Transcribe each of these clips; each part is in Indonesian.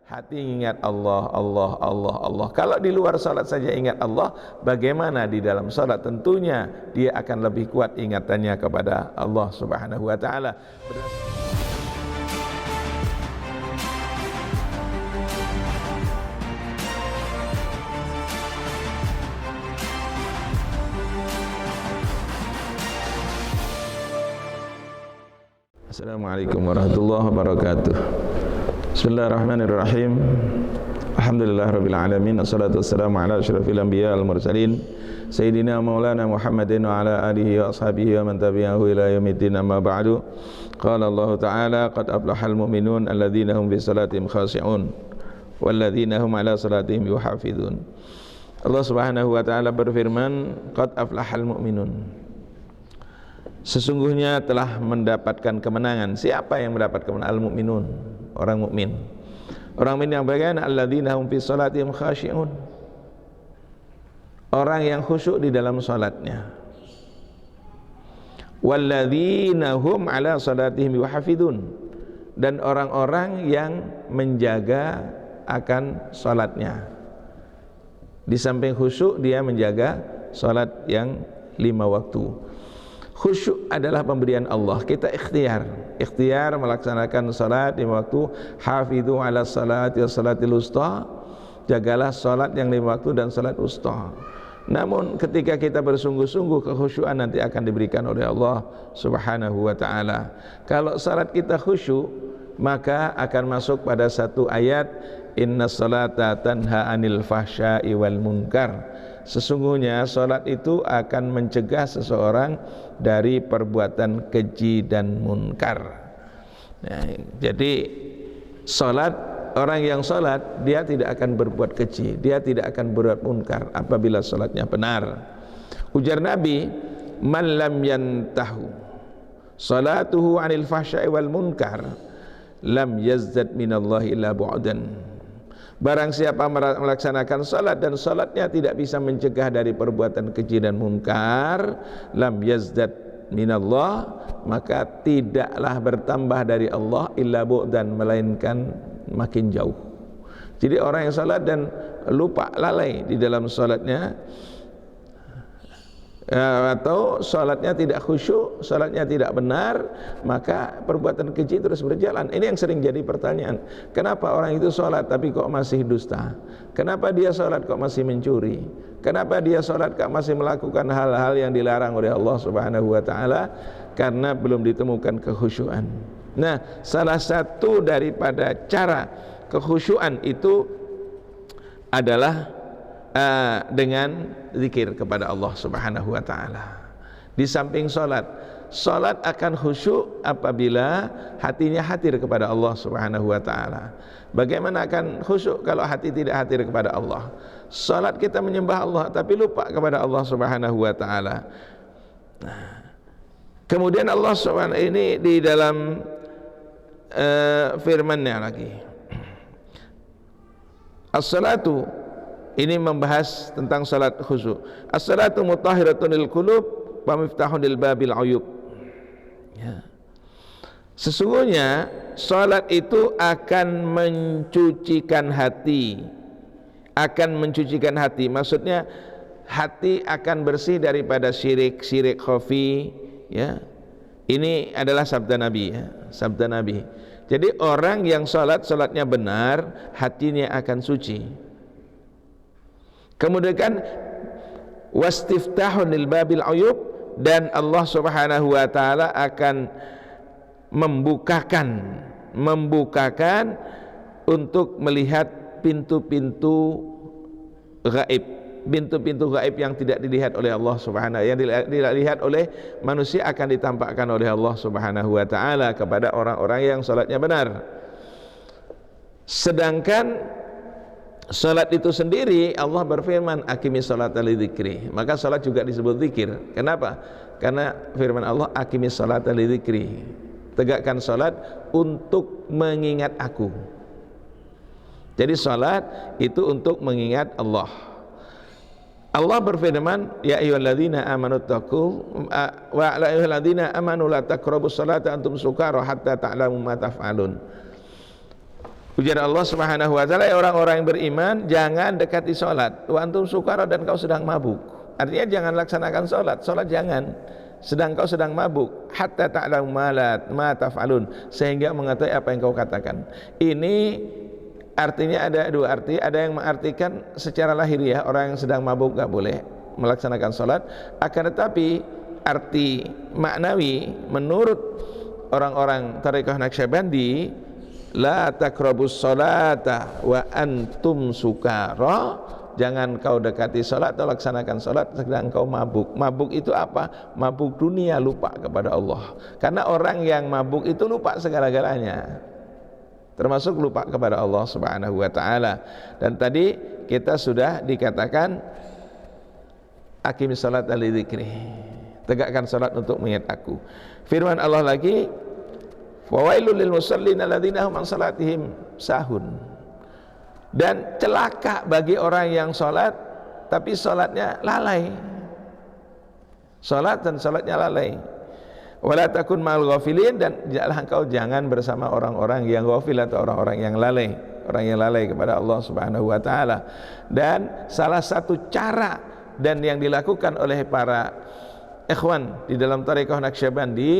hati ingat Allah, Allah, Allah, Allah. Kalau di luar salat saja ingat Allah, bagaimana di dalam salat? Tentunya dia akan lebih kuat ingatannya kepada Allah Subhanahu wa taala. Assalamualaikum warahmatullahi wabarakatuh. Bismillahirrahmanirrahim. Alhamdulillahirabbil alamin. Wassalatu wassalamu ala asyrafil anbiya wal mursalin sayyidina maulana Muhammadin wa ala alihi wa ashabihi wa man tabi'ahu ila yaumiddin, amma ba'du. Qala Allah ta'ala qad aflahal mu'minun alladzina hum fi salatihim khashi'un walladzina hum ala salatihim yuhafizun. Allah Subhanahu wa taala berfirman, qad aflahal mu'minun, sesungguhnya telah mendapatkan kemenangan. Siapa yang mendapat kemenangan? Al-mu'minun, orang mukmin. Orang mukmin yang bagaimana? Alladzina hum fi salatihim khashi'un, orang yang khusyuk di dalam salatnya. Walladzina hum ala salatihim yuhafizun, dan orang-orang yang menjaga akan salatnya. Di samping khusyuk, dia menjaga salat yang 5 waktu. Khusyuk adalah pemberian Allah. Kita ikhtiar melaksanakan salat di waktu. Hafidhu ala salati wa salatil usta, jagalah salat yang 5 waktu dan salat usta. Namun ketika kita bersungguh-sungguh, kekhusyuan nanti akan diberikan oleh Allah Subhanahu wa taala. Kalau salat kita khusyuk, maka akan masuk pada satu ayat, innas salata tanha anil fahsya'i wal munkar. Sesungguhnya salat itu akan mencegah seseorang dari perbuatan keji dan munkar. Nah, jadi salat, orang yang salat dia tidak akan berbuat keji, dia tidak akan berbuat munkar apabila salatnya benar. Ujar Nabi, man lam yantahu salatuhu anil fahsya'i wal munkar lam yazdad minallahi illa bu'dan. Barang siapa melaksanakan salat dan salatnya tidak bisa mencegah dari perbuatan keji dan munkar, lam yazdad minallah, maka tidaklah bertambah dari Allah illa bu'dan, melainkan makin jauh. Jadi orang yang salat dan lupa, lalai di dalam salatnya, atau salatnya tidak khusyuk, salatnya tidak benar, maka perbuatan keji terus berjalan. Ini yang sering jadi pertanyaan, kenapa orang itu salat tapi kok masih dusta? Kenapa dia salat kok masih mencuri? Kenapa dia salat kok masih melakukan hal-hal yang dilarang oleh Allah Subhanahu wa taala? Karena belum ditemukan kekhusyuan. Nah, salah satu daripada cara kekhusyuan itu adalah dengan zikir kepada Allah Subhanahu wa taala. Di samping salat akan khusyuk apabila hatinya hadir kepada Allah Subhanahu wa taala. Bagaimana akan khusyuk kalau hati tidak hadir kepada Allah? Salat kita menyembah Allah tapi lupa kepada Allah Subhanahu wa taala. Kemudian Allah Subhanahu ini di dalam firman-Nya lagi, as-salatu, ini membahas tentang salat khusyuk. As-salatu mutahhiratun lil qulub wa miftahun lil babil uyub. Ya. Sesungguhnya salat itu akan mencucikan hati. Maksudnya hati akan bersih daripada syirik khafi, ya. Ini adalah sabda Nabi, ya. Sabda Nabi. Jadi orang yang salatnya benar, hatinya akan suci. Kemudian wastiftahun lil babil uyub, dan Allah Subhanahu wa taala akan membukakan untuk melihat pintu-pintu gaib, yang tidak dilihat oleh Allah Subhanahu, yang dilihat oleh manusia akan ditampakkan oleh Allah Subhanahu wa taala kepada orang-orang yang salatnya benar. Sedangkan salat itu sendiri, Allah berfirman, aqimis salata lidzikri, maka salat juga disebut zikir. Kenapa? Karena firman Allah, aqimis salata lidzikri, tegakkan salat untuk mengingat aku. Jadi salat itu untuk mengingat Allah. Allah berfirman, ya ayyuhalladzina amanu taqu wa la ayyuhalladzina amanu la taqrabus salata antum sukara hatta ta'lamu ma taf'alun. Ujar Allah Subhanahu wa taala, orang-orang yang beriman jangan dekati salat wa antum sukara, dan kau sedang mabuk. Artinya jangan laksanakan salat jangan sedang kau sedang mabuk, hatta ta'lamu ma taf'alun, sehingga mengetahui apa yang kau katakan. Ini artinya ada dua arti. Ada yang mengartikan secara lahiriah orang yang sedang mabuk gak boleh melaksanakan salat, akan tetapi arti maknawi menurut orang-orang Thariqah Naqsyabandi, la taqrabus sholata wa antum sukara, jangan kau dekati salat atau laksanakan salat sedang kau mabuk. Mabuk itu apa? Mabuk dunia, lupa kepada Allah. Karena orang yang mabuk itu lupa segala-galanya, termasuk lupa kepada Allah Subhanahu wa taala. Dan tadi kita sudah dikatakan aqimis salata li dzikri, tegakkan salat untuk mengingat aku. Firman Allah lagi, fawailul lil musallin alladzina hum an salatihim sahun, dan celaka bagi orang yang salat tapi salatnya lalai. Salat dan salatnya lalai. Wala takun ma'al ghafilin, dan jangan bersama orang-orang yang ghafil atau orang-orang yang lalai, orang yang lalai kepada Allah Subhanahu wa taala. Dan salah satu cara dan yang dilakukan oleh para ikhwan di dalam Thariqah Naqsyabandi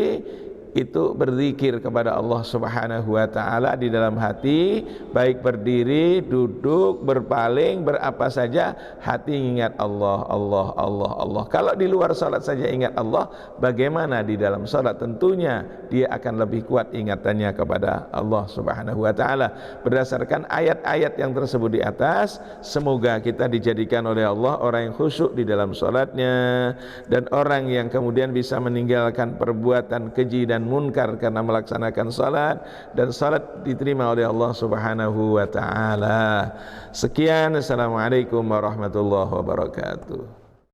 itu berzikir kepada Allah Subhanahu wa taala di dalam hati, baik berdiri, duduk, berpaling, berapa saja, hati ingat Allah, Allah, Allah, Allah. Kalau di luar salat saja ingat Allah, bagaimana di dalam salat? Tentunya dia akan lebih kuat ingatannya kepada Allah Subhanahu wa taala. Berdasarkan ayat-ayat yang tersebut di atas, semoga kita dijadikan oleh Allah orang yang khusyuk di dalam salatnya, dan orang yang kemudian bisa meninggalkan perbuatan keji dan munkar karena melaksanakan salat, dan salat diterima oleh Allah Subhanahu wa taala. Sekian, assalamualaikum warahmatullahi wabarakatuh.